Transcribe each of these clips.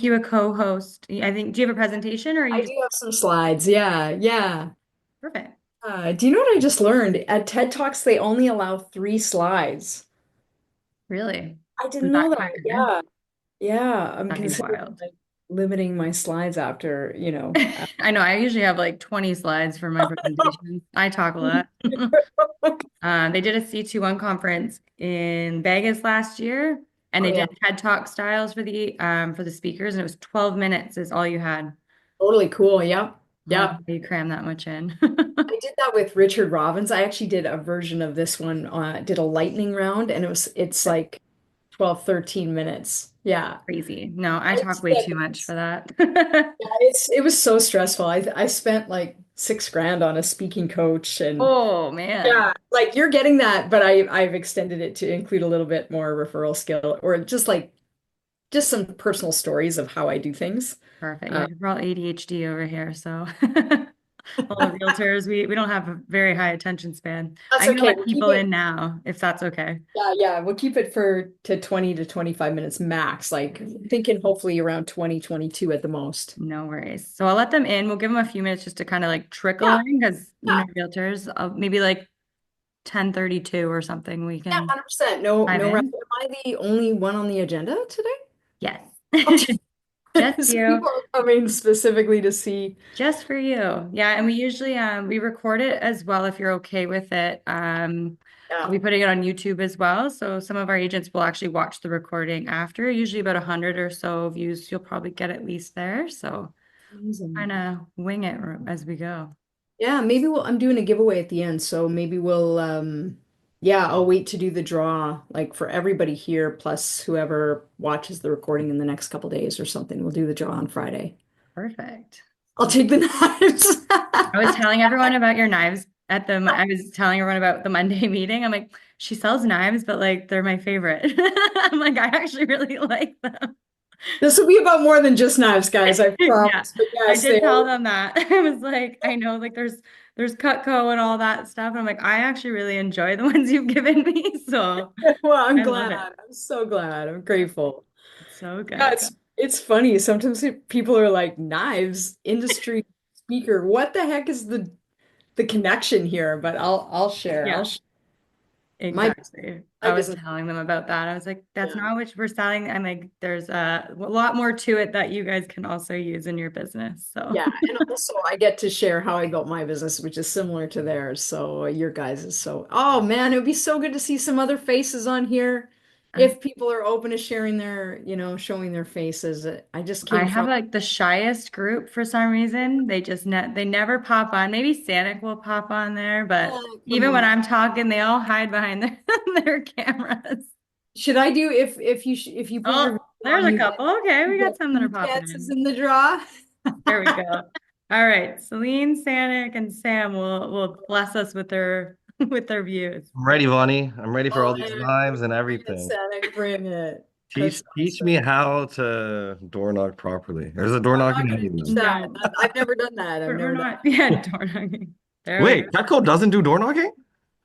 you a co-host. I think, do you have a presentation or are you I just do have some slides. Yeah, yeah. perfect? Do you know what I just learned? At TED Talks, they only allow 3 slides. Really? I I'm didn't that know that. quick. Yeah, yeah. I'm That is considering wild. like limiting my slides after. I know. I usually have like 20 slides for my presentation. I talk a lot. They did a C21 conference in Vegas last year, and Oh they yeah, did TED Talk styles for the speakers, and it was 12 minutes is all you had. totally cool. Yep, I don't know yep. how you cram that much in. I did that with Richard Robbins. I actually did a version of this one, did a lightning round, and it's like 12, 13 minutes. Yeah. Crazy. No, I talk It's, way yeah, too much for that. it was so stressful. I spent like 6 grand on a speaking coach and Oh man. yeah, like you're getting that, but I've extended it to include a little bit more referral skill or just some personal stories of how I do things. Perfect. Yeah, Uh, we're all ADHD over here, so all the realtors, we don't have a very high attention span. that's I'm gonna okay. let We'll keep people it. in now, if that's okay. Yeah, yeah. We'll keep it to 20 to 25 minutes max. Like thinking hopefully around 2022 at the most. No worries. So I'll let them in. We'll give them a few minutes just to kind of like trickle Yeah, in because yeah, realtors, maybe like 10:32 or something, we yeah, can 100%. No, dive no rush. in. Am I the only one on the agenda today? Yes. Okay. Just So you. people are coming specifically to see. Just for you. Yeah, and we usually we record it as well if you're okay with it. I'll Yeah. be putting it on YouTube as well. So some of our agents will actually watch the recording after, usually about 100 or so views you'll probably get at least there. So Amazing. kind of wing it as we go. Yeah, I'm doing a giveaway at the end, so maybe yeah, I'll wait to do the draw like for everybody here plus whoever watches the recording in the next couple days or something. We'll do the draw on Friday. Perfect. I'll take the knives. I was telling everyone about your knives I was telling everyone about the Monday meeting. I'm like, she sells knives, but like they're my favorite. I'm like, I actually really like them. This will be about more than just knives, guys, I Yeah, promise. But I yes, did they tell are. them that. I was like, I know like there's Cutco and all that stuff. And I'm like, I actually really enjoy the ones you've given me. So Well, I'm I love glad. it. I'm so glad. I'm grateful. It's so Yeah, good. it's funny. Sometimes people are like, knives, industry speaker. What the heck is the connection here? But I'll share. Yeah, My exactly. my I was business. telling them about that. I was like, that's Yeah. not what we're selling. I'm like, there's a lot more to it that you guys can also use in your business. So Yeah, and also I get to share how I built my business, which is similar to theirs. So your guys is so. Oh man, it would be so good to see some other faces on here. I'm If people are open to sharing showing their faces. I just I came have from. like the shyest group for some reason. They never pop on. Maybe Sanic will pop on there, but Come even when on. I'm talking, they all hide behind their their cameras. Should I do if you put your Oh, video there's on, a couple. Okay, we you got get some that are two popping chances in. in the draw? There we go. All right, Celine, Sanic, and Sam will bless us with their with their views. I'm ready, Vonnie. I'm ready for Oh all these man, knives and bring it, everything. Sonic, bring it. Teach That's teach me awesome. how to door knock properly. There's a door I'm knocking not going to teach anywhere. that. No, I've never done that. I've we're never done. not. Yeah, door knocking. There we go. Wait, Cutco doesn't do door knocking?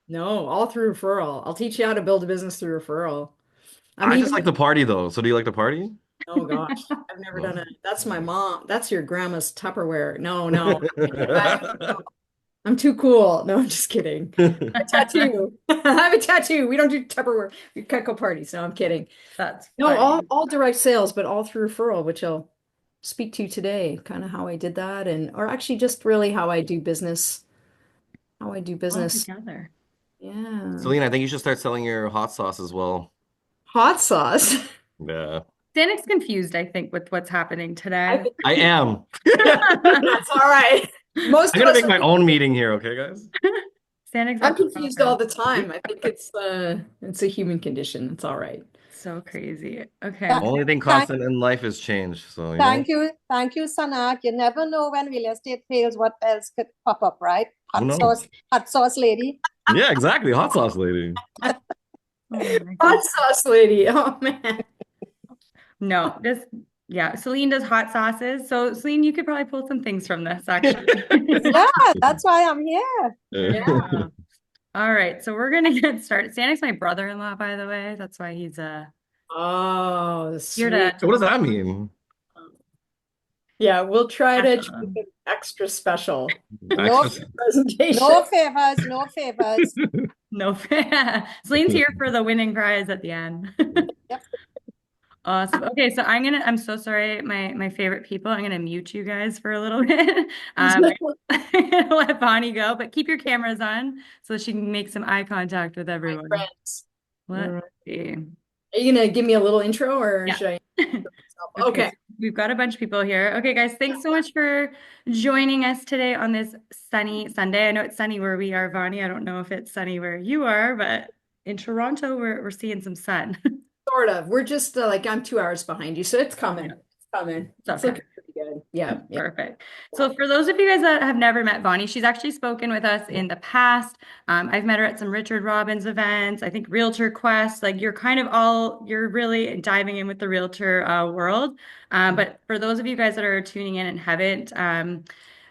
No, all through referral. I'll teach you how to build a business through referral. I'm I just even, like to party though. So do you like to party? oh gosh, I've never done No. it. That's my mom. That's your grandma's Tupperware. No, no. I, I'm too cool. No, I'm just kidding. A tattoo. I have a tattoo. We don't do Tupperware. We cut go parties. No, I'm kidding. That's No, funny. all direct sales, but all through referral, which I'll speak to today, kind of how I did that and or actually just really how I do business. How I do All business. together. Yeah. Celine, I think you should start selling your hot sauce as well. Hot sauce. Yeah. Danic's confused, I think, with what's happening I today. think I am. that's all right. Most I'm of gonna us make are my own meeting here, okay, guys? Danic's I'm got the confused all girlfriend. the time. I think it's a human condition. It's all right. So crazy. The Okay. only thing Thank, constant in life is change. So, thank you, Sanat. You never know when real estate fails, what else could pop up, right? who knows? Hot sauce lady. Yeah, exactly. Hot sauce lady. Oh my Hot God. sauce lady. Oh man. No, just yeah. Celine does hot sauces. So Celine, you could probably pull some things from this actually. Yeah, that's why I'm here. Yeah. All right. So we're gonna get started. Sanic's my brother-in-law, by the way. That's why he's Oh, here sweet. to What does that mean? Yeah, we'll try to treat Awesome. it extra special No, Extra. presentation. no favors, no favors. No, Celine's here for the winning prize at the end. Yep. Awesome. Okay, so I'm so sorry, my favorite people. I'm gonna mute you guys for a little bit. I'm gonna let Bonnie go, but keep your cameras on so she can make some eye contact with My everyone. friends. All Let's right. see. Are you gonna give me a little intro or Yeah. should I? Okay, Okay. so we've got a bunch of people here. Okay, guys, thanks so much for joining us today on this sunny Sunday. I know it's sunny where we are, Vonnie. I don't know if it's sunny where you are, but in Toronto, we're seeing some sun. Sort of. We're just like I'm 2 hours behind you, so it's Yeah, coming. It's coming. it's It's okay. looking pretty good. Yeah, yeah. Perfect. So for those of you guys that have never met Bonnie, she's actually spoken with us in the past. I've met her at some Richard Robbins events, I think Realtor Quest. Like you're really diving in with the realtor world. But for those of you guys that are tuning in and haven't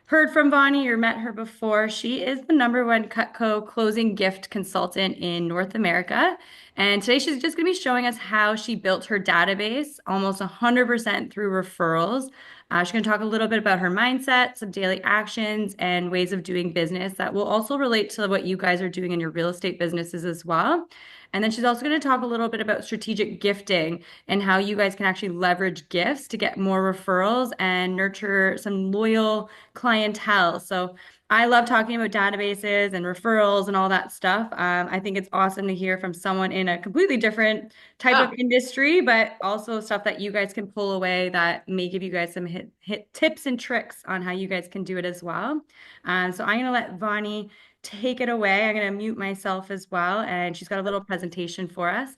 heard from Bonnie or met her before, she is the #1 Cutco closing gift consultant in North America. And today she's just going to be showing us how she built her database almost 100% through referrals. She's going to talk a little bit about her mindset, some daily actions, and ways of doing business that will also relate to what you guys are doing in your real estate businesses as well. And then she's also going to talk a little bit about strategic gifting and how you guys can actually leverage gifts to get more referrals and nurture some loyal clientele. So I love talking about databases and referrals and all that stuff. I think it's awesome to hear from someone in a completely different type of Ah, industry, but also stuff that you guys can pull away that may give you guys some hit tips and tricks on how you guys can do it as well. So I'm going to let Vonnie take it away. I'm going to mute myself as well, and she's got a little presentation for us.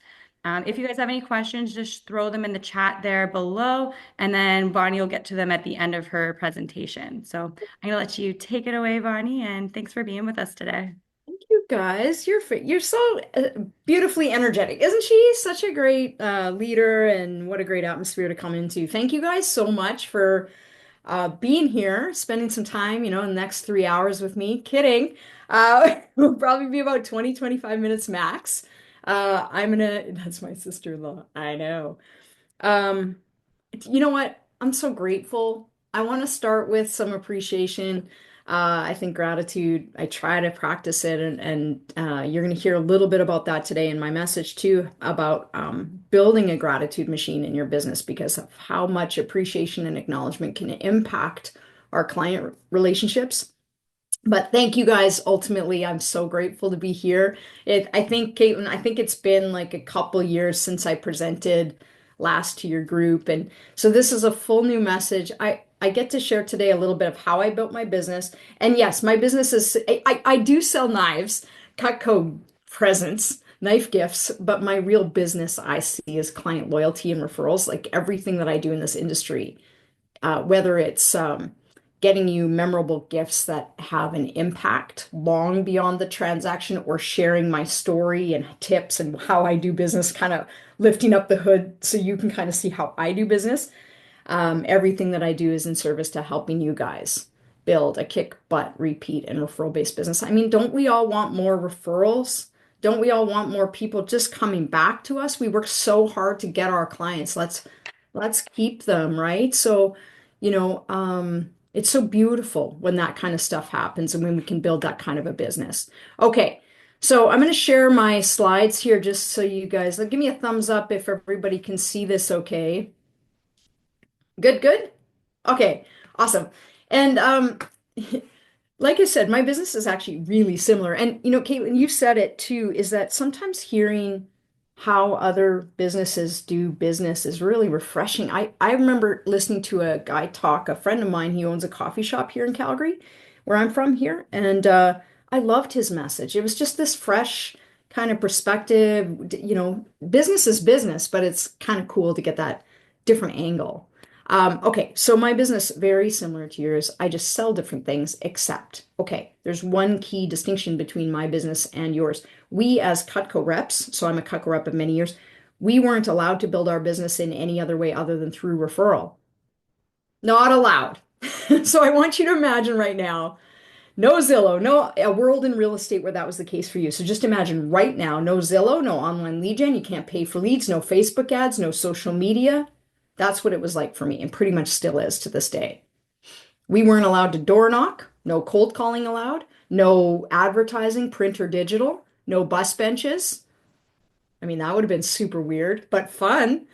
If you guys have any questions, just throw them in the chat there below, and then Bonnie will get to them at the end of her presentation. So I'm going to let you take it away, Bonnie, and thanks for being with us today. thank you guys. You're so beautifully energetic. Isn't she such a great leader and what a great atmosphere to come into. Thank you guys so much for being here, spending some time, in the next 3 hours with me. Kidding. Will probably be about 20, 25 minutes max. That's my sister-in-law. I know. Um, you know what? I'm so grateful. I want to start with some appreciation. I think gratitude, I try to practice it, and you're going to hear a little bit about that today in my message too, about building a gratitude machine in your business because of how much appreciation and acknowledgement can impact our client relationships. But thank you guys. Ultimately, I'm so grateful to be here. I think, Caitlin, I think it's been like a couple years since I presented last to your group. And so this is a full new message. I get to share today a little bit of how I built my business. And yes, my business is, I do sell knives, Cutco presents, knife gifts, but my real business I see is client loyalty and referrals, like everything that I do in this industry, whether it's getting you memorable gifts that have an impact long beyond the transaction or sharing my story and tips and how I do business, kind of lifting up the hood so you can kind of see how I do business. Everything that I do is in service to helping you guys build a kick butt, repeat, and referral based business. I mean, don't we all want more referrals? Don't we all want more people just coming back to us? We work so hard to get our clients. Let's keep them, right? So, it's so beautiful when that kind of stuff happens and when we can build that kind of a business. Okay, so I'm going to share my slides here just so you guys, like, give me a thumbs up if everybody can see this okay. Good, good. Okay, awesome. And like I said, my business is actually really similar. And Caitlin, you said it too, is that sometimes hearing how other businesses do business is really refreshing. I remember listening to a guy talk, a friend of mine, he owns a coffee shop here in Calgary, where I'm from here, and I loved his message. It was just this fresh kind of perspective. Business is business, but it's kind of cool to get that different angle. Okay, so my business very similar to yours. I just sell different things, except, okay, there's one key distinction between my business and yours. We as Cutco reps, so I'm a Cutco rep of many years, we weren't allowed to build our business in any other way other than through referral. Not allowed. So I want you to imagine right now, no Zillow, no a world in real estate where that was the case for you. So just imagine right now, no Zillow, no online lead gen, you can't pay for leads, no Facebook ads, no social media. That's what it was like for me, and pretty much still is to this day. We weren't allowed to door knock, no cold calling allowed, no advertising, print or digital, no bus benches. I mean, that would have been super weird, but fun.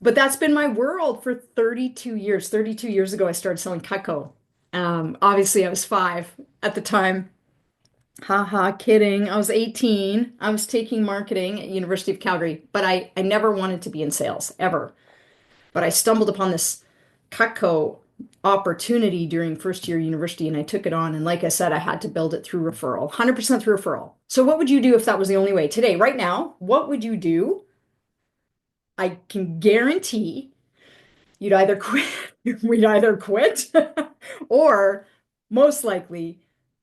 But that's been my world for 32 years. 32 years ago, I started selling Cutco. Obviously, I was 5 at the time. Haha, kidding. I was 18. I was taking marketing at University of Calgary, but I never wanted to be in sales, ever. But I stumbled upon this Cutco opportunity during first year university and I took it on. And like I said, I had to build it through referral, 100% through referral. So what would you do if that was the only way? Today, right now, what would you do? I can guarantee you'd either quit, we'd either quit, or most likely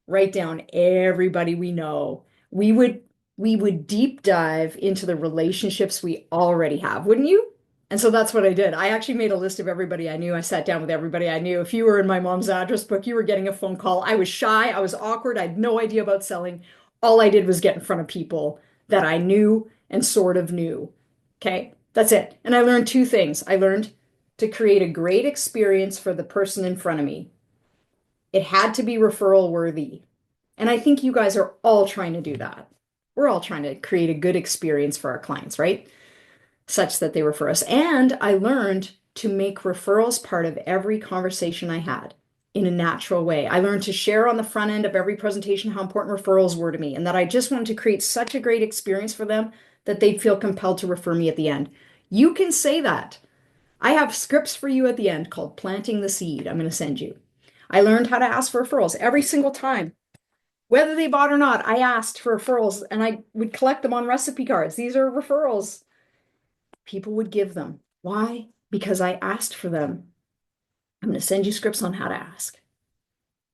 write down everybody we know. We would deep dive into the relationships we already have, wouldn't you? And so that's what I did. I actually made a list of everybody I knew. I sat down with everybody I knew. If you were in my mom's address book, you were getting a phone call. I was shy. I was awkward. I had no idea about selling. All I did was get in front of people that I knew and sort of knew. Okay, that's it. And I learned 2 things. I learned to create a great experience for the person in front of me. It had to be referral worthy. And I think you guys are all trying to do that. We're all trying to create a good experience for our clients, right? Such that they refer us. And I learned to make referrals part of every conversation I had in a natural way. I learned to share on the front end of every presentation how important referrals were to me and that I just wanted to create such a great experience for them that they'd feel compelled to refer me at the end. You can say that. I have scripts for you at the end called Planting the Seed. I'm going to send you. I learned how to ask for referrals every single time. Whether they bought or not, I asked for referrals and I would collect them on recipe cards. These are referrals. People would give them. Why? Because I asked for them. I'm going to send you scripts on how to ask.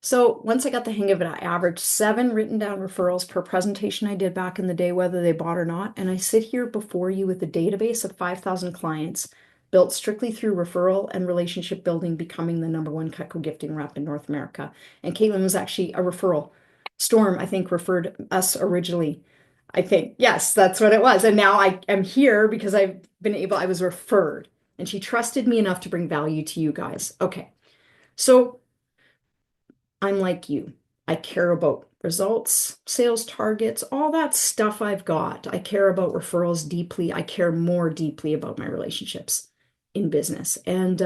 So once I got the hang of it, I averaged 7 written down referrals per presentation I did back in the day, whether they bought or not. And I sit here before you with a database of 5,000 clients built strictly through referral and relationship building, becoming the #1 Cutco gifting rep in North America. And Katelyn was actually a referral. Storm, I think, referred us originally. I think, yes, that's what it was. And now I am here because I was referred and she trusted me enough to bring value to you guys. Okay. So I'm like you. I care about results, sales targets, all that stuff I've got. I care about referrals deeply. I care more deeply about my relationships in business and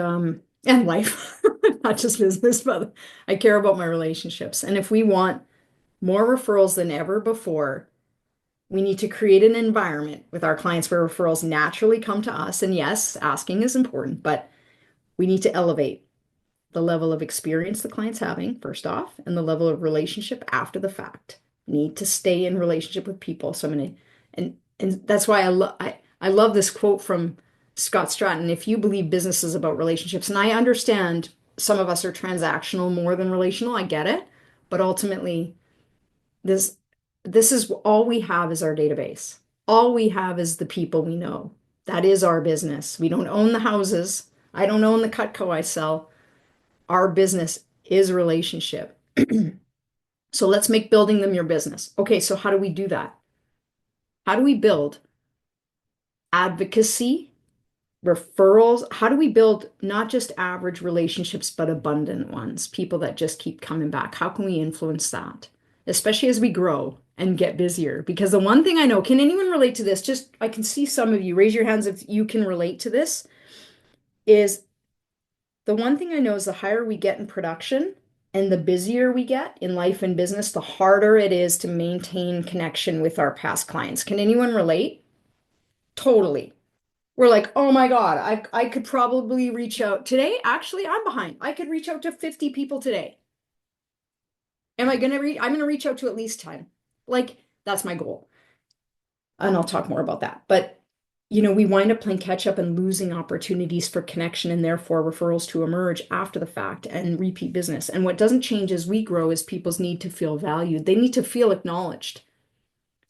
life, not just business, but I care about my relationships. And if we want more referrals than ever before, we need to create an environment with our clients where referrals naturally come to us. And yes, asking is important, but we need to elevate the level of experience the client's having, first off, and the level of relationship after the fact. Need to stay in relationship with people. So I'm gonna, and that's why I love this quote from Scott Stratton. If you believe business is about relationships, and I understand some of us are transactional more than relational, I get it, but ultimately this this is all we have is our database. All we have is the people we know. That is our business. We don't own the houses. I don't own the Cutco I sell. Our business is relationship. So let's make building them your business. Okay, so how do we do that? How do we build advocacy, referrals? How do we build not just average relationships, but abundant ones? People that just keep coming back. How can we influence that? Especially as we grow and get busier. Because the one thing I know, can anyone relate to this? Just, I can see some of you, raise your hands if you can relate to this, is the one thing I know is the higher we get in production and the busier we get in life and business, the harder it is to maintain connection with our past clients. Can anyone relate? Totally. We're like, oh my God, I could probably reach out today. Actually, I'm behind. I could reach out to 50 people today. Am I going to reach? I'm going to reach out to at least 10. Like, that's my goal. And I'll talk more about that. But we wind up playing catch up and losing opportunities for connection and therefore referrals to emerge after the fact and repeat business. And what doesn't change as we grow is people's need to feel valued. They need to feel acknowledged,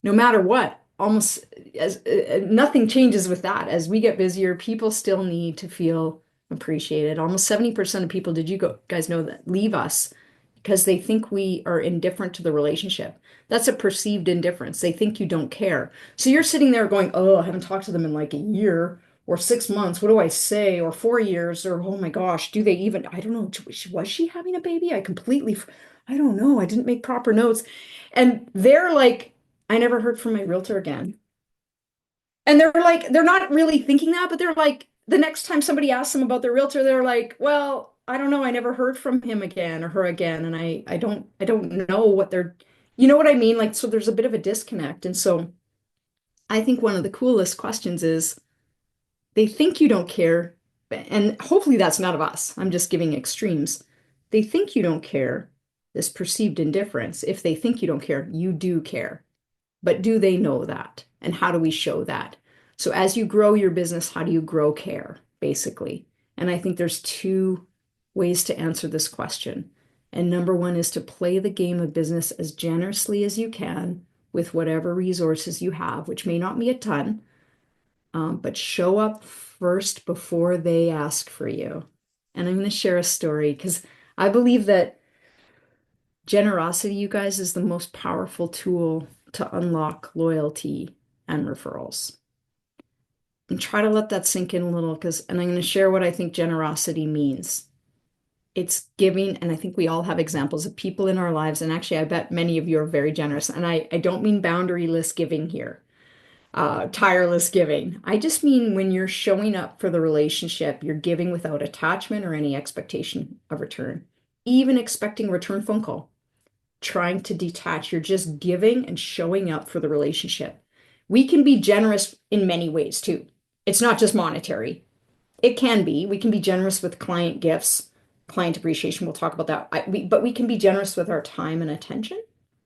no matter what. Almost as nothing changes with that. As we get busier, people still need to feel appreciated. Almost 70% of people, did you guys know that, leave us because they think we are indifferent to the relationship. That's a perceived indifference. They think you don't care. So you're sitting there going, oh, I haven't talked to them in like a year or 6 months, what do I say? Or 4 years, or oh my gosh, do they even, I don't know, was she having a baby? I don't know. I didn't make proper notes. And they're like, I never heard from my realtor again. And they're like, they're not really thinking that, but they're like, the next time somebody asks them about their realtor, they're like, well, I don't know. I never heard from him again or her again. And I don't know what they're, you know what I mean? Like, so there's a bit of a disconnect. And so I think one of the coolest questions is they think you don't care. And hopefully that's none of us. I'm just giving extremes. They think you don't care, this perceived indifference. If they think you don't care, you do care. But do they know that? And how do we show that? So as you grow your business, how do you grow care, basically? And I think there's two ways to answer this question. And number one is to play the game of business as generously as you can with whatever resources you have, which may not be a ton, but show up first before they ask for you. And I'm going to share a story because I believe that generosity, you guys, is the most powerful tool to unlock loyalty and referrals. And try to let that sink in a little and I'm going to share what I think generosity means. It's giving, and I think we all have examples of people in our lives, and actually I bet many of you are very generous. And I don't mean boundaryless giving here, tireless giving. I just mean when you're showing up for the relationship, you're giving without attachment or any expectation of return, even expecting a return phone call, trying to detach. You're just giving and showing up for the relationship. We can be generous in many ways too. It's not just monetary. It can be. We can be generous with client gifts, client appreciation. We'll talk about that. But we can be generous with our time and attention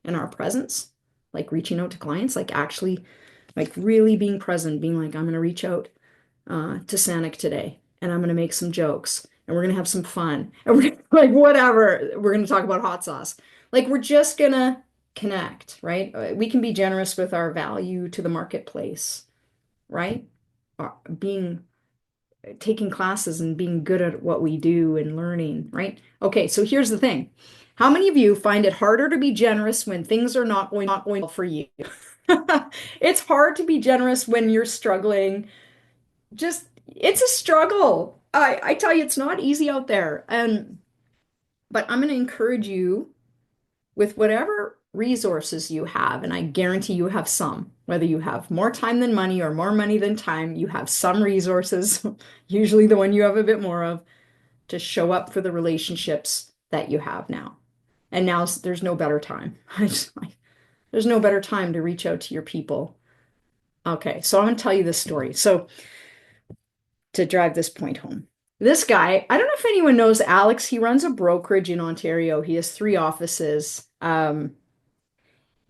and our presence, like reaching out to clients, like actually, like really being present, being like, I'm going to reach out to Sanic today, and I'm going to make some jokes, and we're going to have some fun, and we're like, whatever. We're going to talk about hot sauce. Like, we're just going to connect, right? We can be generous with our value to the marketplace, right? Being taking classes and being good at what we do and learning, right? Okay, so here's the thing. How many of you find it harder to be generous when things are not going well for you? It's hard to be generous when you're struggling. Just, it's a struggle. I tell you, it's not easy out there. But I'm going to encourage you with whatever resources you have, and I guarantee you have some, whether you have more time than money or more money than time, you have some resources, usually the one you have a bit more of, to show up for the relationships that you have now. And now there's no better time. There's no better time to reach out to your people. Okay, so I'm going to tell you this story. So to drive this point home. This guy, I don't know if anyone knows Alex. He runs a brokerage in Ontario. He has 3 offices.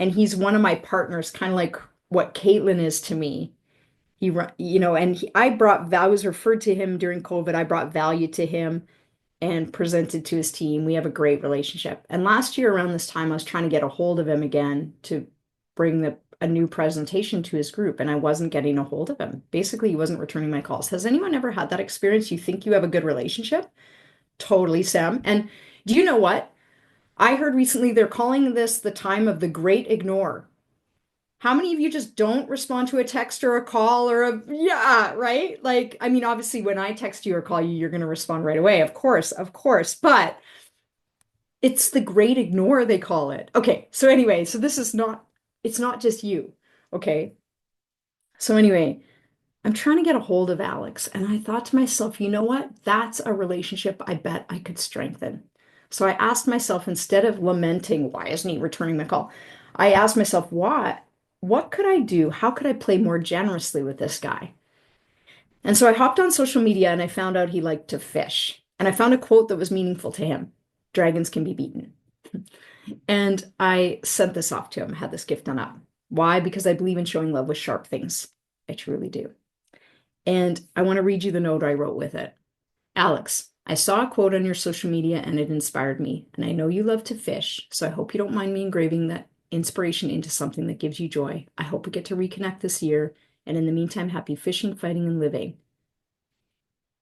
And he's one of my partners, kind of like what Katelyn is to me. I was referred to him during COVID. I brought value to him and presented to his team. We have a great relationship. And last year around this time, I was trying to get a hold of him again to bring a new presentation to his group, and I wasn't getting a hold of him. Basically, he wasn't returning my calls. Has anyone ever had that experience? You think you have a good relationship? Totally, Sam. And do you know what? I heard recently they're calling this the time of the great ignore. How many of you just don't respond to a text or a call or yeah, right? Like, I mean, obviously when I text you or call you, you're going to respond right away. Of course. But it's the great ignore, they call it. Okay. So anyway, so it's not just you. Okay. So anyway, I'm trying to get a hold of Alex, and I thought to myself, you know what? That's a relationship I bet I could strengthen. So I asked myself, instead of lamenting, why isn't he returning my call? I asked myself, what could I do? How could I play more generously with this guy? And so I hopped on social media and I found out he liked to fish. And I found a quote that was meaningful to him. Dragons can be beaten. And I sent this off to him, had this gift done up. Why? Because I believe in showing love with sharp things. I truly do. And I want to read you the note I wrote with it. Alex, I saw a quote on your social media and it inspired me. And I know you love to fish, so I hope you don't mind me engraving that inspiration into something that gives you joy. I hope we get to reconnect this year. And in the meantime, happy fishing, fighting, and living.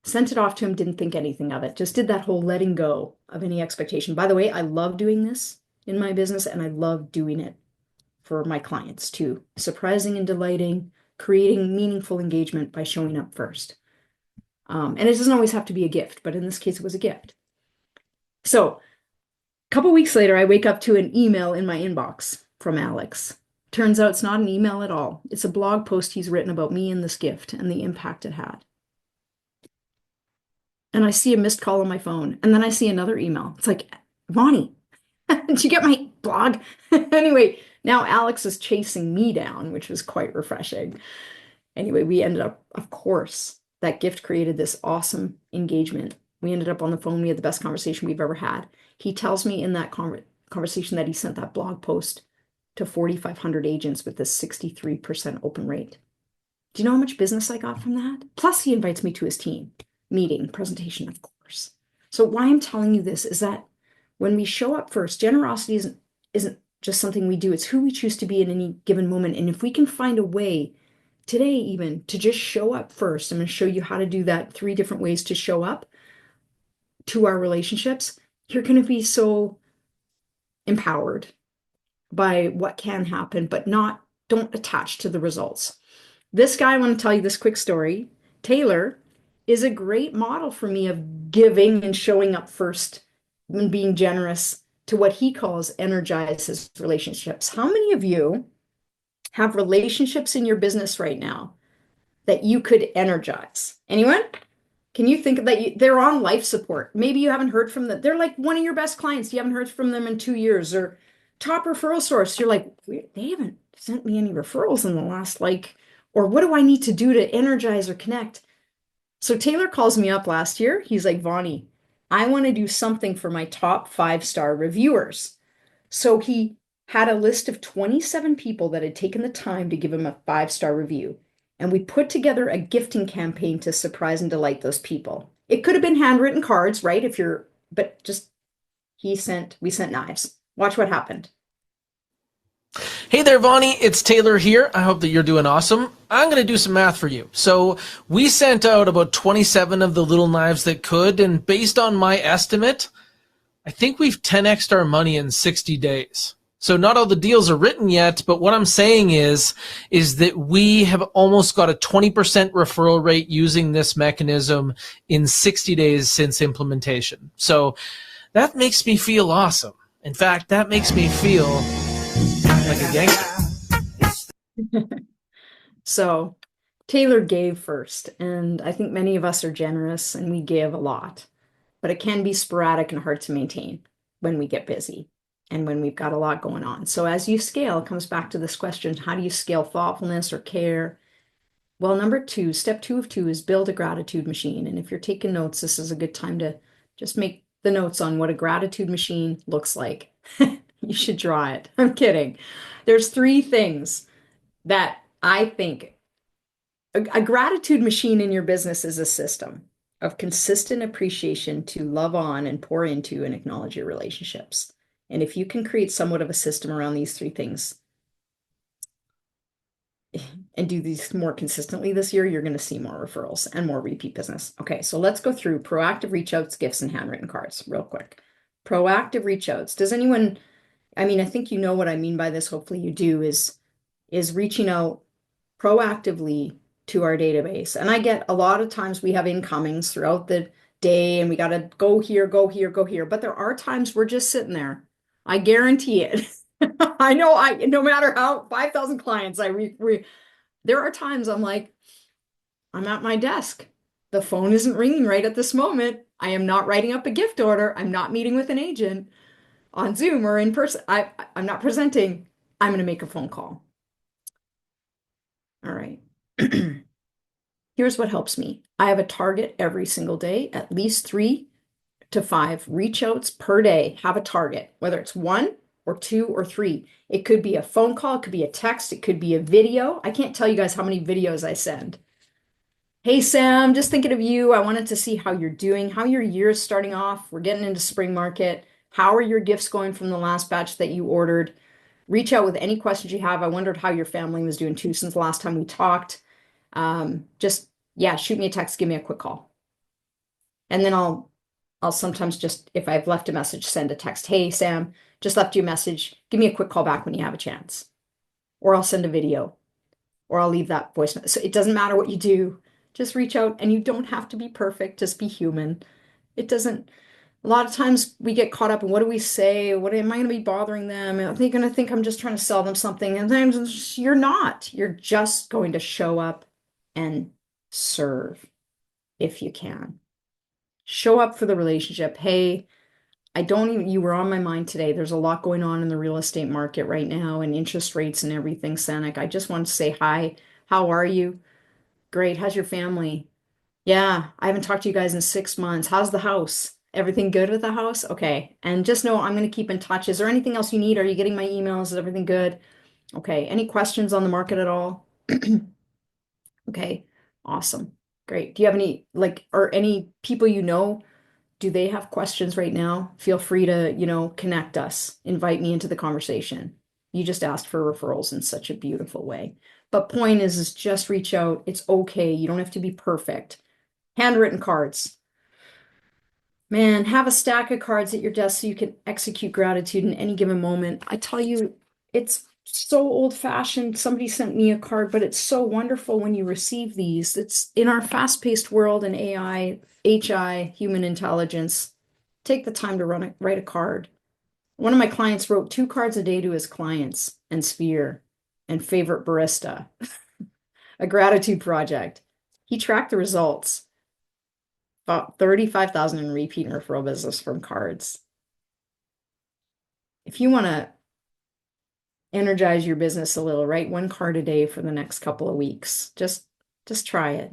Sent it off to him, didn't think anything of it. Just did that whole letting go of any expectation. By the way, I love doing this in my business, and I love doing it for my clients too. Surprising and delighting, creating meaningful engagement by showing up first. And it doesn't always have to be a gift, but in this case, it was a gift. So a couple weeks later, I wake up to an email in my inbox from Alex. Turns out it's not an email at all. It's a blog post he's written about me and this gift and the impact it had. And I see a missed call on my phone. And then I see another email. It's like, Vonnie, did you get my blog? Anyway, now Alex is chasing me down, which was quite refreshing. Anyway, we ended up, of course, that gift created this awesome engagement. We ended up on the phone. We had the best conversation we've ever had. He tells me in that conversation that he sent that blog post to 4,500 agents with this 63% open rate. Do you know how much business I got from that? Plus, he invites me to his team meeting, presentation, of course. So why I'm telling you this is that when we show up first, generosity isn't just something we do. It's who we choose to be in any given moment. And if we can find a way today even to just show up first, I'm going to show you how to do that, 3 different ways to show up to our relationships. You're going to be so empowered by what can happen, but don't attach to the results. This guy, I want to tell you this quick story. Taylor is a great model for me of giving and showing up first and being generous to what he calls energizes relationships. How many of you have relationships in your business right now that you could energize? Anyone? Can you think that they're on life support? Maybe you haven't heard from them. They're like one of your best clients. You haven't heard from them in 2 years, or top referral source. You're like, they haven't sent me any referrals in the last or what do I need to do to energize or connect? So Taylor calls me up last year. He's like, Vonnie, I want to do something for my top 5-star reviewers. So he had a list of 27 people that had taken the time to give him a 5-star review. And we put together a gifting campaign to surprise and delight those people. It could have been handwritten cards, right? But just we sent knives. Watch what happened. Hey there, Vonnie. It's Taylor here. I hope that you're doing awesome. I'm going to do some math for you. So we sent out about 27 of the little knives that could, and based on my estimate, I think we've 10x'd our money in 60 days. So not all the deals are written yet, but what I'm saying is that we have almost got a 20% referral rate using this mechanism in 60 days since implementation. So that makes me feel awesome. In fact, that makes me feel like a gangster. So Taylor gave first, and I think many of us are generous and we give a lot, but it can be sporadic and hard to maintain when we get busy and when we've got a lot going on. So as you scale, it comes back to this question, how do you scale thoughtfulness or care? Well, step 2 of 2 is build a gratitude machine. And if you're taking notes, this is a good time to just make the notes on what a gratitude machine looks like. You should draw it. I'm kidding. There's 3 things that I think a gratitude machine in your business is a system of consistent appreciation to love on and pour into and acknowledge your relationships. And if you can create somewhat of a system around these 3 things and do these more consistently this year, you're going to see more referrals and more repeat business. Okay, so let's go through proactive reach outs, gifts, and handwritten cards real quick. Proactive reach outs. Does anyone, I think you know what I mean by this, hopefully you do, is reaching out proactively to our database. And I get a lot of times we have incomings throughout the day and we got to go here, go here, go here. But there are times we're just sitting there. I guarantee it. I know no matter how 5,000 clients there are times I'm like, I'm at my desk. The phone isn't ringing right at this moment. I am not writing up a gift order. I'm not meeting with an agent on Zoom or in person. I'm not presenting. I'm going to make a phone call. All right. Here's what helps me. I have a target every single day, at least 3 to 5 reach outs per day. Have a target, whether it's 1 or 2 or 3. It could be a phone call, it could be a text, it could be a video. I can't tell you guys how many videos I send. Hey Sam, just thinking of you. I wanted to see how you're doing, how your year is starting off. We're getting into spring market. How are your gifts going from the last batch that you ordered? Reach out with any questions you have. I wondered how your family was doing too since the last time we talked. Shoot me a text, give me a quick call. And then I'll sometimes just, if I've left a message, send a text. Hey, Sam, just left you a message. Give me a quick call back when you have a chance. Or I'll send a video. Or I'll leave that voice message. So it doesn't matter what you do. just reach out, and you don't have to be perfect, just be human. It doesn't, a lot of times we get caught up in what do we say? What am I going to be bothering them? Are they going to think I'm just trying to sell them something? And then you're not. You're just going to show up and serve if you can. Show up for the relationship. Hey, I don't even, you were on my mind today. There's a lot going on in the real estate market right now and interest rates and everything, Sanik. I just want to say hi. How are you? Great. How's your family? Yeah, I haven't talked to you guys in 6 months. How's the house? Everything good with the house? Okay. And just know I'm going to keep in touch. Is there anything else you need? Are you getting my emails? Is everything good? Okay. Any questions on the market at all? Okay. Awesome. Great. Do you have any, like, or any people you know? Do they have questions right now? Feel free to, connect us, invite me into the conversation. You just asked for referrals in such a beautiful way. But point is just reach out. It's okay. You don't have to be perfect. Handwritten cards. Man, have a stack of cards at your desk so you can execute gratitude in any given moment. I tell you, it's so old-fashioned. Somebody sent me a card, but it's so wonderful when you receive these. It's in our fast-paced world and AI, HI, human intelligence. Take the time to write a card. One of my clients wrote 2 cards a day to his clients and Sphere and favorite barista, a gratitude project. He tracked the results. About 35,000 in repeat and referral business from cards. If you want to energize your business a little, write 1 card a day for the next couple of weeks. Just try it.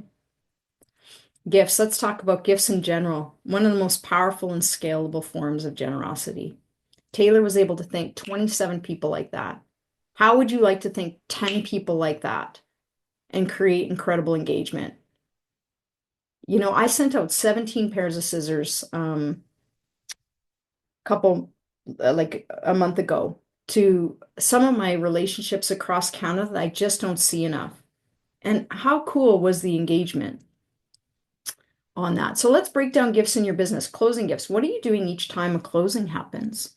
Gifts. Let's talk about gifts in general. One of the most powerful and scalable forms of generosity. Taylor was able to thank 27 people like that. How would you like to thank 10 people like that and create incredible engagement? I sent out 17 pairs of scissors couple like a month ago to some of my relationships across Canada that I just don't see enough. And how cool was the engagement on that? So let's break down gifts in your business. Closing gifts. What are you doing each time a closing happens?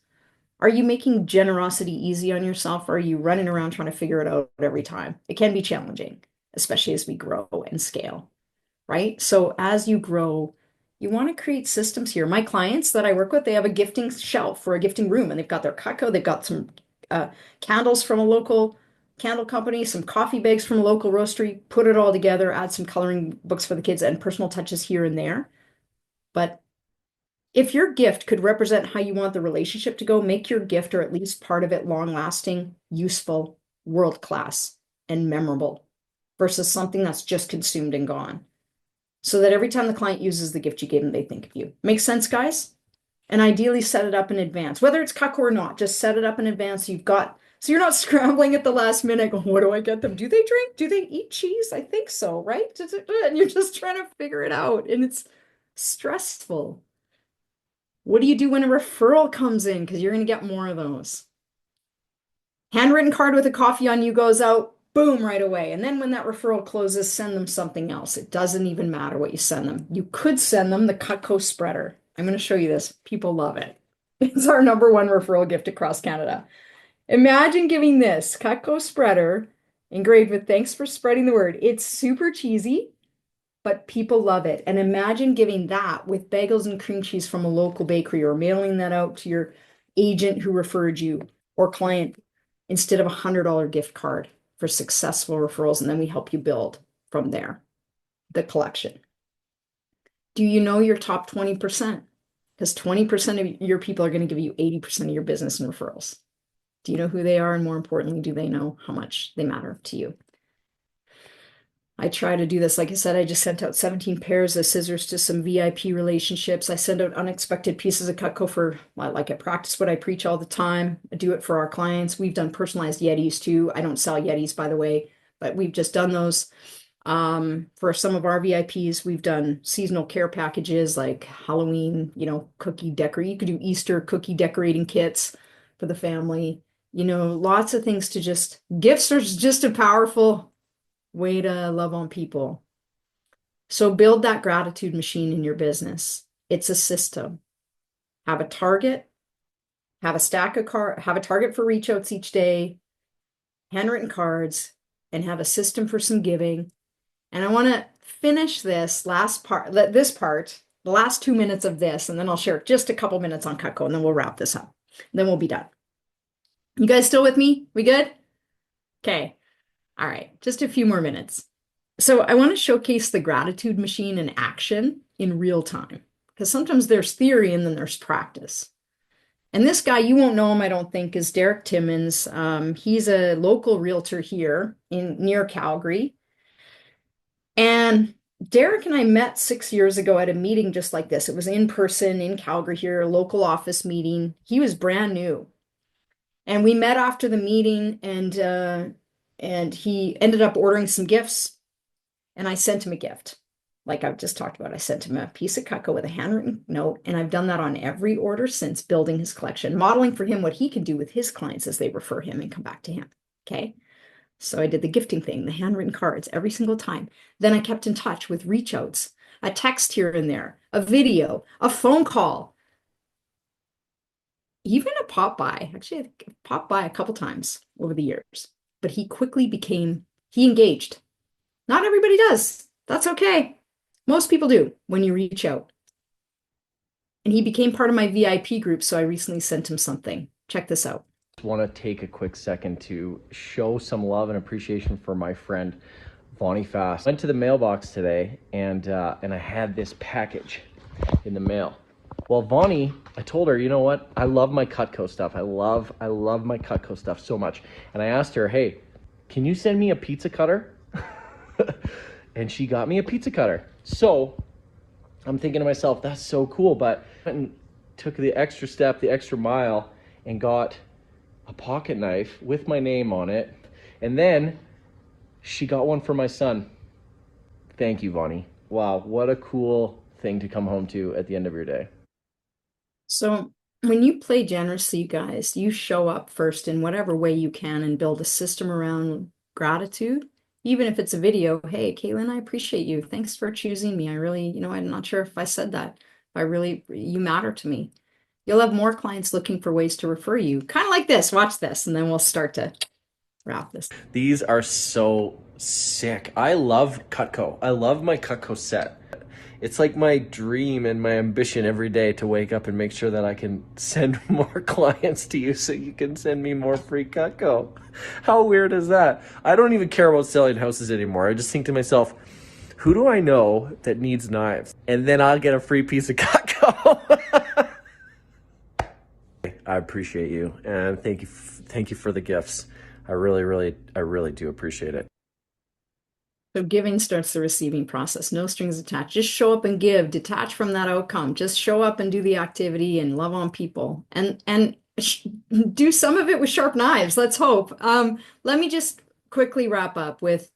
Are you making generosity easy on yourself, or are you running around trying to figure it out every time? It can be challenging, especially as we grow and scale, right? So as you grow, you want to create systems here. My clients that I work with, they have a gifting shelf for a gifting room, and they've got their Cutco, they've got some candles from a local candle company, some coffee bags from a local roastery, put it all together, add some coloring books for the kids and personal touches here and there. But if your gift could represent how you want the relationship to go, make your gift, or at least part of it, long-lasting, useful, world-class, and memorable versus something that's just consumed and gone. So that every time the client uses the gift you gave them, they think of you. Make sense, guys? And ideally set it up in advance. Whether it's Cutco or not, just set it up in advance. So you're not scrambling at the last minute going, what do I get them? Do they drink? Do they eat cheese? I think so, right? And you're just trying to figure it out. And it's stressful. What do you do when a referral comes in? Because you're going to get more of those. Handwritten card with a coffee on you goes out, boom, right away. And then when that referral closes, send them something else. It doesn't even matter what you send them. You could send them the Cutco spreader. I'm going to show you this. People love it. It's our #1 referral gift across Canada. Imagine giving this Cutco spreader engraved with thanks for spreading the word. It's super cheesy, but people love it. And imagine giving that with bagels and cream cheese from a local bakery, or mailing that out to your agent who referred you or client instead of a $100 gift card for successful referrals. And then we help you build from there, the collection. Do you know your top 20%? Because 20% of your people are going to give you 80% of your business in referrals. Do you know who they are? And more importantly, do they know how much they matter to you? I try to do this. Like I said, I just sent out 17 pairs of scissors to some VIP relationships. I send out unexpected pieces of Cutco for, like, I practice what I preach all the time. I do it for our clients. We've done personalized Yetis too. I don't sell Yetis, by the way, but we've just done those. For some of our VIPs, we've done seasonal care packages like Halloween, cookie decorating. You could do Easter cookie decorating kits for the family. Lots of things gifts are just a powerful way to love on people. So build that gratitude machine in your business. It's a system. Have a target, have a stack of have a target for reach outs each day, handwritten cards, and have a system for some giving. And I want to finish this last part, the last 2 minutes of this, and then I'll share just a couple minutes on Cutco, and then we'll wrap this up. Then we'll be done. You guys still with me? We good? Okay. All right. Just a few more minutes. So I want to showcase the gratitude machine in action in real time, because sometimes there's theory and then there's practice. And this guy, you won't know him, I don't think, is Derek Timmons. He's a local realtor here near Calgary. And Derek and I met 6 years ago at a meeting just like this. It was in person in Calgary here, a local office meeting. He was brand new. And we met after the meeting, and he ended up ordering some gifts, and I sent him a gift. Like I've just talked about, I sent him a piece of Cutco with a handwritten note, and I've done that on every order since, building his collection, modeling for him what he can do with his clients as they refer him and come back to him. Okay. So I did the gifting thing, the handwritten cards every single time. Then I kept in touch with reach outs, a text here and there, a video, a phone call, even a pop by. Actually, I popped by a couple times over the years, but he engaged. Not everybody does. That's okay. Most people do when you reach out. And he became part of my VIP group, so I recently sent him something. Check this out. Want to take a quick second to show some love and appreciation for my friend Vonnie Fast. Went to the mailbox today, and I had this package in the mail. Well, Vonnie, I told her, you know what? I love my Cutco stuff. I love my Cutco stuff so much. And I asked her, hey, can you send me a pizza cutter? And she got me a pizza cutter. So I'm thinking to myself, that's so cool. But I went and took the extra step, the extra mile, and got a pocket knife with my name on it. And then she got one for my son. Thank you, Vonnie. Wow, what a cool thing to come home to at the end of your day. So when you play generously, you guys, you show up first in whatever way you can and build a system around gratitude. Even if it's a video, hey, Katelyn, I appreciate you. Thanks for choosing me. I really, I'm not sure if I said that. You matter to me. You'll have more clients looking for ways to refer you. Kind of like this. Watch this, and then we'll start to wrap this. These are so sick. I love Cutco. I love my Cutco set. It's like my dream and my ambition every day to wake up and make sure that I can send more clients to you so you can send me more free Cutco. How weird is that? I don't even care about selling houses anymore. I just think to myself, who do I know that needs knives? And then I'll get a free piece of Cutco. I appreciate you, and thank you for the gifts. I really do appreciate it. So giving starts the receiving process. No strings attached. Just show up and give. Detach from that outcome. Just show up and do the activity and love on people. And do some of it with sharp knives. Let's hope. Let me just quickly wrap up with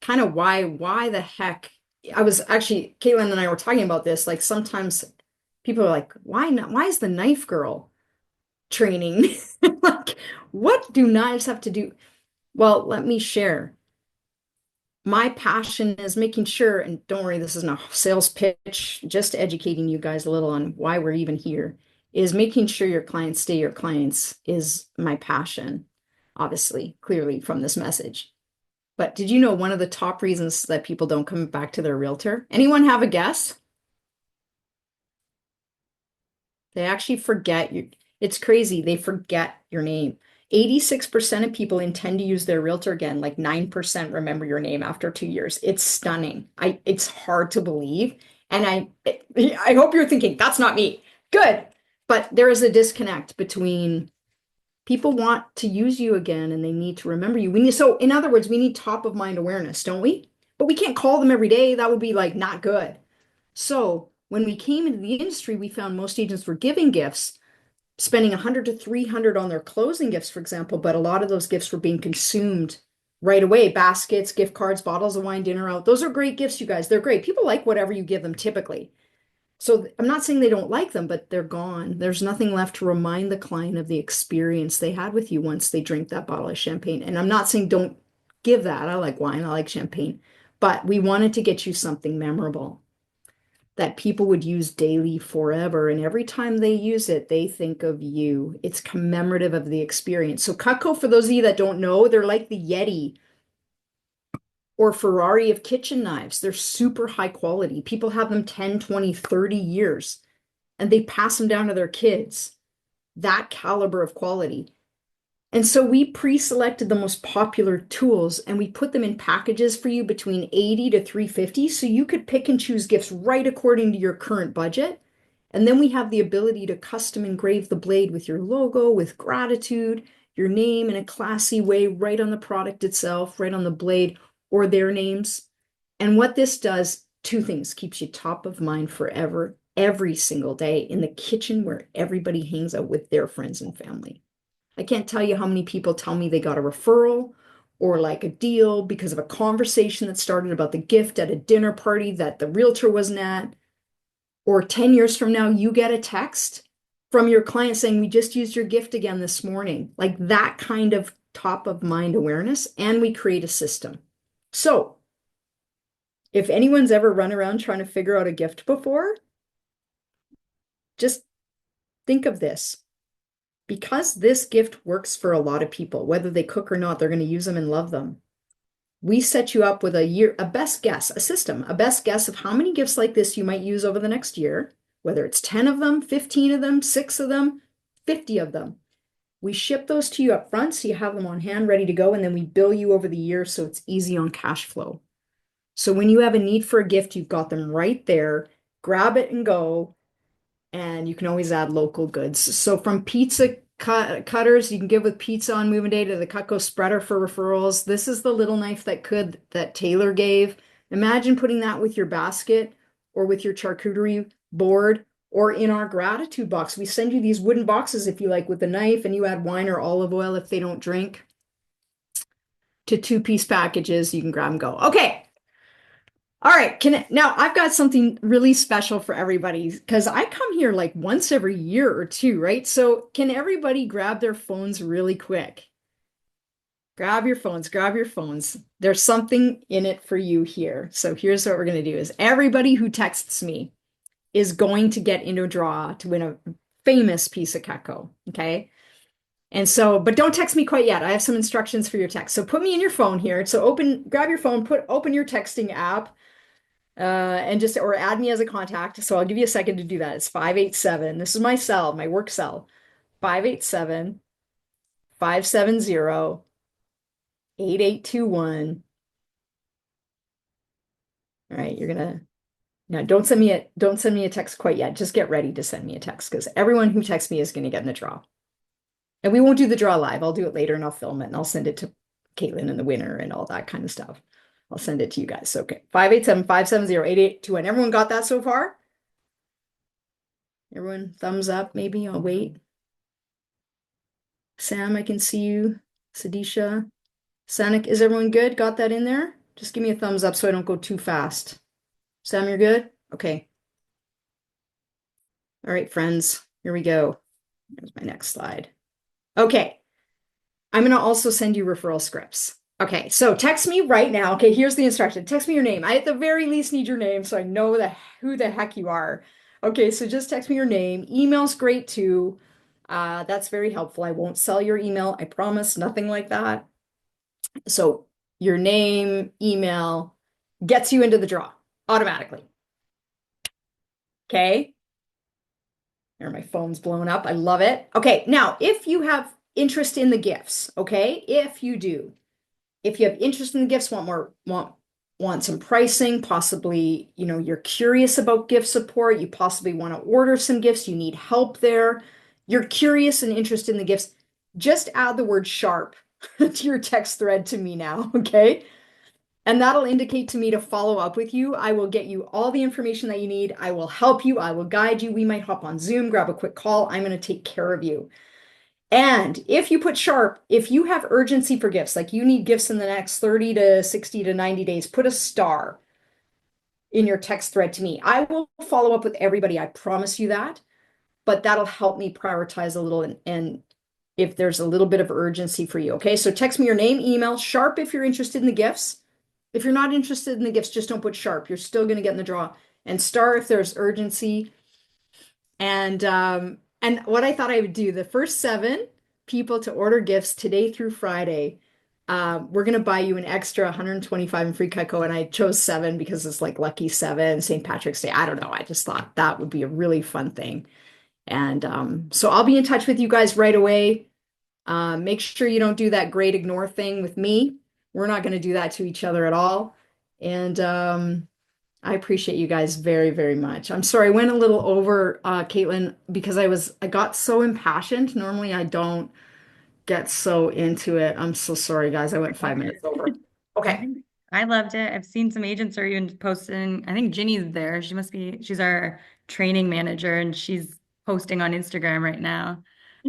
kind of why the heck. I was actually, Katelyn and I were talking about this. Like sometimes people are like, why not? Why is the knife girl training? Like, what do knives have to do? Well, let me share. My passion is making sure, and don't worry, this isn't a sales pitch, just educating you guys a little on why we're even here, is making sure your clients stay your clients is my passion, obviously, clearly from this message. But did you know one of the top reasons that people don't come back to their realtor? Anyone have a guess? They actually forget you. It's crazy. They forget your name. 86% of people intend to use their realtor again, like 9% remember your name after 2 years. It's stunning. It's hard to believe. And I hope you're thinking, that's not me. Good. But there is a disconnect between people want to use you again and they need to remember you. So in other words, we need top of mind awareness, don't we? But we can't call them every day. That would be like not good. So when we came into the industry, we found most agents were giving gifts, spending 100 to 300 on their closing gifts, for example, but a lot of those gifts were being consumed right away. Baskets, gift cards, bottles of wine, dinner out. Those are great gifts, you guys. They're great. People like whatever you give them typically. So I'm not saying they don't like them, but they're gone. There's nothing left to remind the client of the experience they had with you once they drink that bottle of champagne. And I'm not saying don't give that. I like wine. I like champagne. But we wanted to get you something memorable that people would use daily forever. And every time they use it, they think of you. It's commemorative of the experience. So Cutco, for those of you that don't know, they're like the Yeti. Or Ferrari of kitchen knives. They're super high quality. People have them 10, 20, 30 years and they pass them down to their kids. That caliber of quality. And so we pre-selected the most popular tools and we put them in packages for you between 80 to 350 so you could pick and choose gifts right according to your current budget. And then we have the ability to custom engrave the blade with your logo, with gratitude, your name in a classy way, right on the product itself, right on the blade, or their names. And what this does, two things, keeps you top of mind forever, every single day in the kitchen where everybody hangs out with their friends and family. I can't tell you how many people tell me they got a referral or like a deal because of a conversation that started about the gift at a dinner party that the realtor wasn't at. Or 10 years from now, you get a text from your client saying, we just used your gift again this morning. Like that kind of top of mind awareness. And we create a system. So if anyone's ever run around trying to figure out a gift before, just think of this. Because this gift works for a lot of people, whether they cook or not, they're going to use them and love them. We set you up with a best guess, a system, a best guess of how many gifts like this you might use over the next year, whether it's 10 of them, 15 of them, 6 of them, 50 of them. We ship those to you up front so you have them on hand ready to go, and then we bill you over the year so it's easy on cash flow. So when you have a need for a gift, you've got them right there. Grab it and go. And you can always add local goods. So from pizza cutters, you can give with pizza on moving day to the Cutco spreader for referrals. This is the little knife that Taylor gave. Imagine putting that with your basket or with your charcuterie board or in our gratitude box. We send you these wooden boxes if you like with the knife, and you add wine or olive oil if they don't drink to 2-piece packages. You can grab and go. Okay. All right, now I've got something really special for everybody because I come here like once every year or two, right? So can everybody grab their phones really quick? Grab your phones, grab your phones. There's something in it for you here. So here's what we're going to do is everybody who texts me is going to get into a draw to win a famous piece of Cutco, okay? And so, but don't text me quite yet. I have some instructions for your text. So put me in your phone here. So grab your phone, open your texting app. And just or add me as a contact. So I'll give you a second to do that. It's 587. This is my cell, my work cell. 587 570 8821. All right, you're gonna now don't send me a text quite yet. Just get ready to send me a text because everyone who texts me is gonna get in the draw. And we won't do the draw live. I'll do it later and I'll film it and I'll send it to Katelyn and the winner and all that kind of stuff. I'll send it to you guys. Okay. 587-570-8821. Everyone got that so far? Everyone thumbs up, maybe. I'll wait. Sam, I can see you. Sadisha. Sanik, is everyone good? Got that in there? Just give me a thumbs up so I don't go too fast. Sam, you're good? Okay. All right, friends. Here we go. Here's my next slide. Okay. I'm going to also send you referral scripts. Okay, so text me right now. Okay, here's the instruction. Text me your name. I at the very least need your name so I know who the heck you are. Okay, so just text me your name. Email's great too. That's very helpful. I won't sell your email. I promise, nothing like that. So your name, email gets you into the draw automatically. Okay. There, my phone's blowing up. I love it. Okay, now if you have interest in the gifts, okay, if you have interest in the gifts, want some pricing, possibly, you're curious about gift support, you possibly want to order some gifts, you need help there, you're curious and interested in the gifts, just add the word sharp to your text thread to me now, okay? And that'll indicate to me to follow up with you. I will get you all the information that you need. I will help you. I will guide you. We might hop on Zoom, grab a quick call. I'm going to take care of you. And if you put sharp, if you have urgency for gifts, like you need gifts in the next 30 to 60 to 90 days, put a star in your text thread to me. I will follow up with everybody. I promise you that. But that'll help me prioritize a little and if there's a little bit of urgency for you. Okay, so text me your name, email, sharp if you're interested in the gifts. If you're not interested in the gifts, just don't put sharp. You're still going to get in the draw. And star if there's urgency. And what I thought I would do, the first 7 people to order gifts today through Friday, we're gonna buy you an extra 125 in free Cutco, and I chose 7 because it's like lucky 7, St. Patrick's Day. I don't know. I just thought that would be a really fun thing. And so I'll be in touch with you guys right away. Make sure you don't do that great ignore thing with me. We're not going to do that to each other at all. And I appreciate you guys very, very much. I'm sorry I went a little over, Caitlin, because I got so impassioned. Normally I don't get so into it. I'm so sorry, guys. I went 5 minutes over. I Okay. think I loved it. I've seen some agents are even posting. I think Ginny's there. She's our training manager, and she's posting on Instagram right now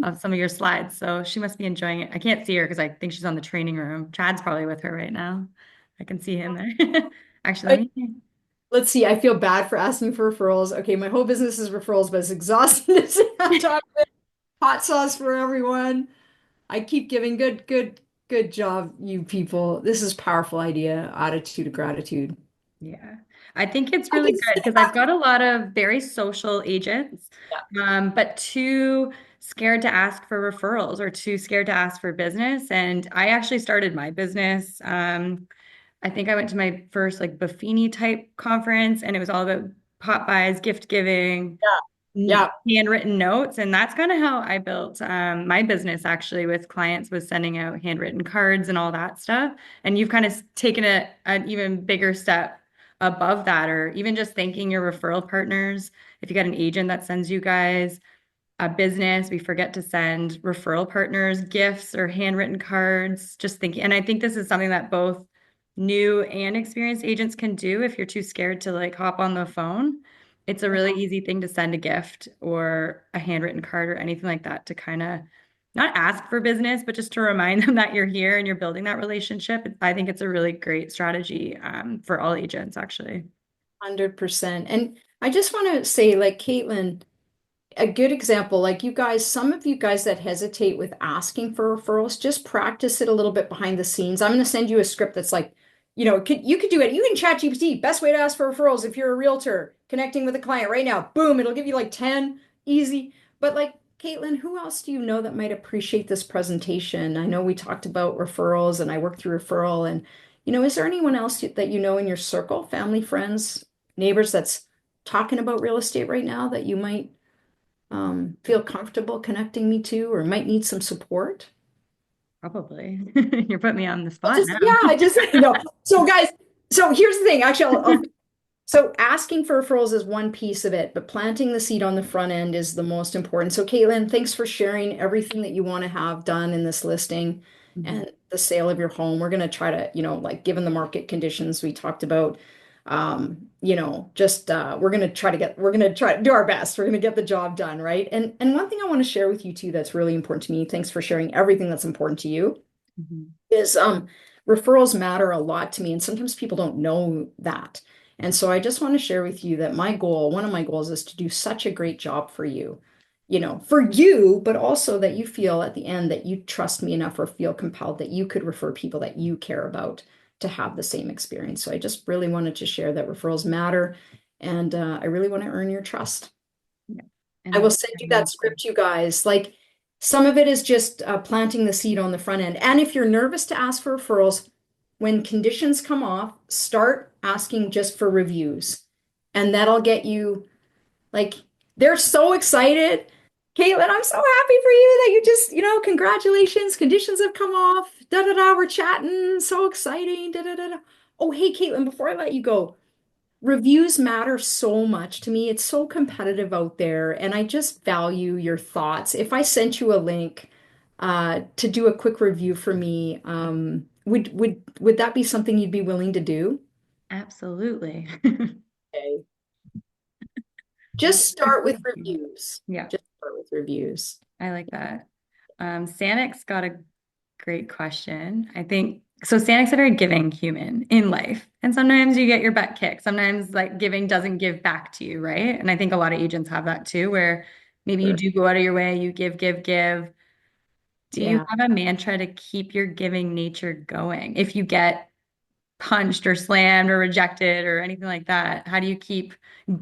of some of your slides. So she must be enjoying it. I can't see her because I think she's on the training room. Chad's probably with her right now. I can see him there. Actually, let me. Let's see. I feel bad for asking for referrals. Okay, my whole business is referrals, but it's exhausting to have talk about hot sauce for everyone. I keep giving good job, you people. This is powerful idea, attitude of gratitude. Yeah, I think it's I really can good see because I've that. got a lot of very social agents, but too scared to ask for referrals or too scared to ask for business. And I actually started my business. I think I went to my first like Buffini type conference, and it was all about pot buys, gift giving, Yeah, handwritten notes. And that's kind of how I built my business actually with clients was sending out handwritten cards and all that stuff. And you've kind of taken an even bigger step above that, or even just thanking your referral partners. If you got an agent that sends you guys a business, we forget to send referral partners gifts or handwritten cards, just thinking. And I think this is something that both new and experienced agents can do if you're too scared to like hop on the phone. It's a really easy thing to send a gift or a handwritten card or anything like that to kind of not ask for business, but just to remind them that you're here and you're building that relationship. I think it's a really great strategy for all agents, actually. 100%. And I just want to say, like Caitlin, a good example, like you guys, some of you guys that hesitate with asking for referrals, just practice it a little bit behind the scenes. I'm going to send you a script that's like, you could do it. You can chat GPT, best way to ask for referrals if you're a realtor connecting with a client right now. Boom, it'll give you like 10, easy. But like, Caitlin, who else do you know that might appreciate this presentation? I know we talked about referrals and I work through referral. And, is there anyone else that you know in your circle, family, friends, neighbors that's talking about real estate right now that you might feel comfortable connecting me to or might need some support? Probably. You're putting me on the I'll spot just, now. yeah, I just, So guys, so here's the thing. Actually, so asking for referrals is one piece of it, but planting the seed on the front end is the most important. So Caitlin, thanks for sharing everything that you want to have done in this listing Mhm. and the sale of your home. We're going to try to, like given the market conditions we talked about, just we're going to try to do our best. We're going to get the job done, right? And one thing I want to share with you too that's really important to me, thanks for sharing everything that's important to you, Mhm. is referrals matter a lot to me, and sometimes people don't know that. And so I just want to share with you that one of my goals is to do such a great job for you, but also that you feel at the end that you trust me enough or feel compelled that you could refer people that you care about to have the same experience. So I just really wanted to share that referrals matter, and I really want to earn your trust. Yeah. And I will that's send you that script, you guys. Like some of it is just planting the seed on the front end. And if you're nervous to ask for referrals, when conditions come off, start asking just for reviews. And that'll get you like, they're so excited. Caitlin, I'm so happy for you that you just, congratulations, conditions have come off. Da da da, we're chatting. So exciting. Da da da da. Oh, hey, Caitlin, before I let you go, reviews matter so much to me. It's so competitive out there, and I just value your thoughts. If I sent you a link to do a quick review for me, would that be something you'd be willing to do? absolutely. Okay. Just start with Thank you. reviews. Yeah, Just start with reviews. I like that. Sanix got a great question. I think so. Sanix a very giving human in life, and sometimes you get your butt kicked. Sometimes like giving doesn't give back to you, right? And I think a lot of agents have that too, where maybe you Sure. do go out of your way, you give, give, give. Do you Yeah. have a mantra to keep your giving nature going? If you get punched or slammed or rejected or anything like that, how do you keep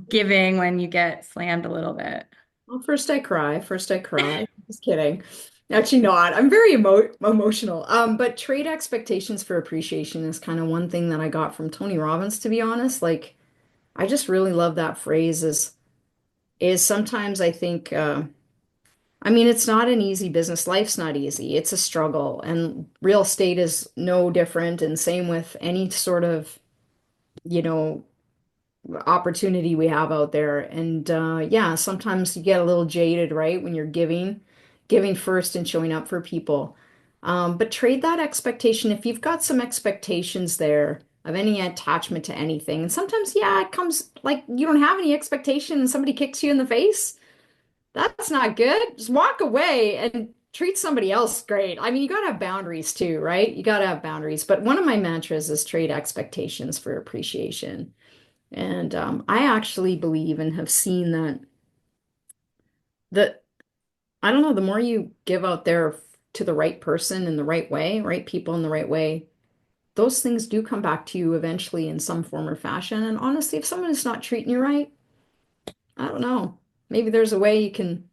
giving when you get slammed a little bit? Well, first I cry. First I cry. Just kidding. Actually not. I'm very emotional. But trade expectations for appreciation is kind of one thing that I got from Tony Robbins, to be honest. Like, I just really love that phrase is sometimes I think I mean it's not an easy business. Life's not easy. It's a struggle. And real estate is no different. And same with any sort of, you know, opportunity we have out there. And yeah, sometimes you get a little jaded, right, when you're giving first and showing up for people. But trade that expectation. If you've got some expectations there of any attachment to anything, and sometimes, yeah, it comes like you don't have any expectation and somebody kicks you in the face. That's not good. Just walk away and treat somebody else great. I mean, you got to have boundaries too, right? You got to have boundaries. But one of my mantras is trade expectations for appreciation. And I actually believe and have seen that I don't know, the more you give out there to the right person in the right way, right people in the right way, those things do come back to you eventually in some form or fashion. And honestly, if someone is not treating you right, I don't know. Maybe there's a way you can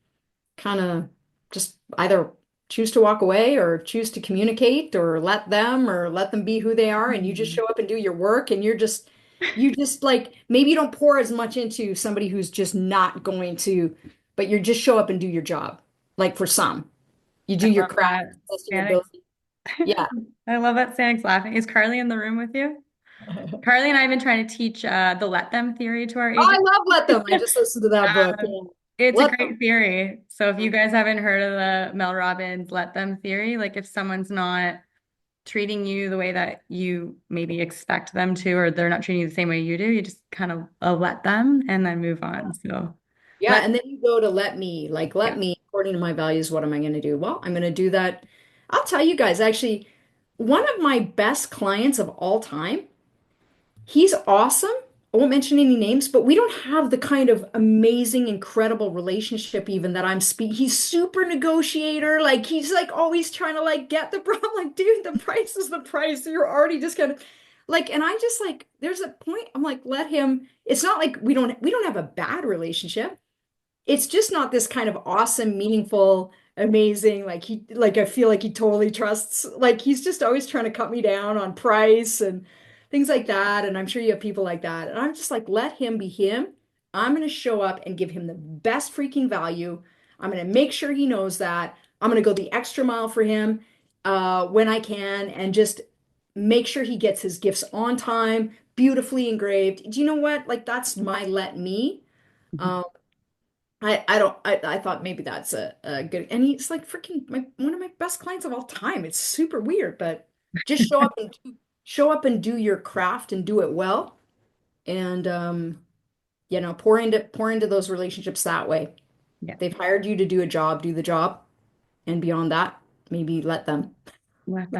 kind of just either choose to walk away or choose to communicate or let them be who they are and you just show up and do your work and you just like maybe you don't pour as much into somebody who's just not going to, but you just show up and do your job. Like for some, you do I your love craft, that. best of your Stanix. ability. Yeah. I love that Stanix laughing. Is Carly in the room with you? Carly and I have been trying to teach the let them theory to our Oh, I agents. love Let Them. I just listened to that book. Um, Yeah. it's a Let Them. great theory. So if you guys haven't heard of the Mel Robbins let them theory, like if someone's not treating you the way that you maybe expect them to, or they're not treating you the same way you do, you just kind of let them and then move on. So Yeah, let, and then you go to let me, like, let yeah, me, according to my values, what am I going to do? Well, I'm going to do that. I'll tell you guys, actually, one of my best clients of all time, he's awesome. I won't mention any names, but we don't have the kind of amazing, incredible relationship even that I'm speaking. He's super negotiator. Like, he's like always trying to like get the problem. Like, dude, the price is the price. You're already just kind of like, and I just like, there's a point, I'm like, let him, it's not like we don't have a bad relationship, it's just not this kind of awesome, meaningful, amazing. Like like I feel like he totally trusts. Like he's just always trying to cut me down on price and things like that. And I'm sure you have people like that. And I'm just like, let him be him. I'm going to show up and give him the best freaking value. I'm going to make sure he knows that. I'm going to go the extra mile for him when I can and just make sure he gets his gifts on time, beautifully engraved. Do you know what? Like that's my let me. Um, I don't I thought maybe that's a good and he's like freaking one of my best clients of all time. It's super weird, but just show up and do your craft and do it well and you know pour into those relationships that way. yeah, They've hired you to do a job, do the job, and beyond that, maybe let them. let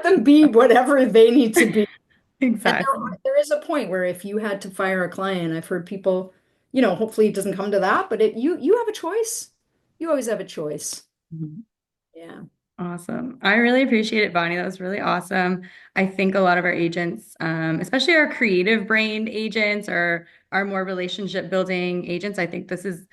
them be whatever they need to be. And Exactly. there is a point where if you had to fire a client, I've heard people, you know, hopefully it doesn't come to that, but you have a choice. You always have a choice. Mhm. Yeah. Awesome. I really appreciate it, Bonnie. That was really awesome. I think a lot of our agents, especially our creative brained agents or our more relationship building agents, I think this is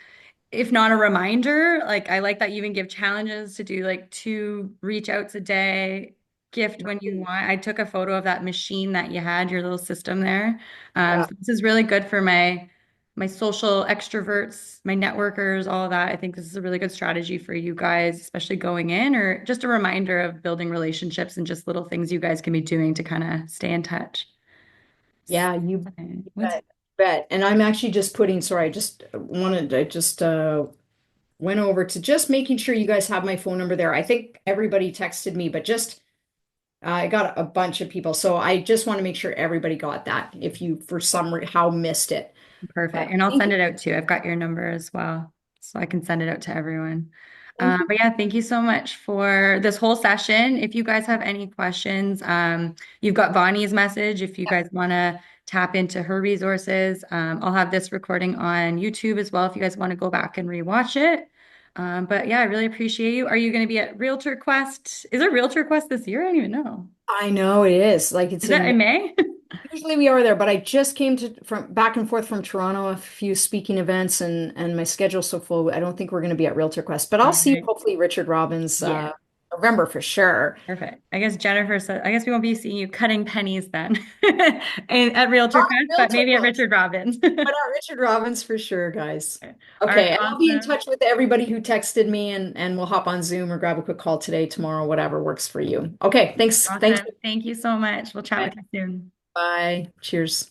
if not a reminder, like I like that you even give challenges to do like 2 reach outs a day, gift when you want. I took a photo of that machine that you had, your little system there. Yeah. So this is really good for my social extroverts, my networkers, all of that. I think this is a really good strategy for you guys, especially going in, or just a reminder of building relationships and just little things you guys can be doing to kind of stay in touch. Yeah, you What's bet. And I'm actually just putting, sorry, I just went over to just making sure you guys have my phone number there. I think everybody texted me, but just I got a bunch of people. So I just want to make sure everybody got that if you for some how missed it. Perfect. And I'll Thank send you. it out too. I've got your number as well, so I can send it out to everyone. Thank you. But yeah, thank you so much for this whole session. If you guys have any questions, you've got Bonnie's message. If you guys want to tap into her resources, I'll have this recording on YouTube as well if you guys want to go back and rewatch it. But yeah, I really appreciate you. Are you going to be at Realtor Quest? Is there Realtor Quest this year? I don't even know. I know it is. Like it's Is that in in May? Usually we are there, but I just came from back and forth from Toronto, a few speaking events, and my schedule's so full. I don't think we're going to be at Realtor Quest, but I'll see Okay. hopefully Richard Robbins Yeah. November for sure. Perfect. I guess Jennifer said, I guess we won't be seeing you cutting pennies then and at Realtor Not Quest, but Realtor maybe at Quest, Richard Robbins. but at Richard Robbins for sure, guys. All right, Okay, and I'll be in awesome. touch with everybody who texted me, and we'll hop on Zoom or grab a quick call today, tomorrow, whatever works for you. Okay, thanks. Thanks. Awesome. Thank you so much. We'll chat with you soon. Bye. Cheers.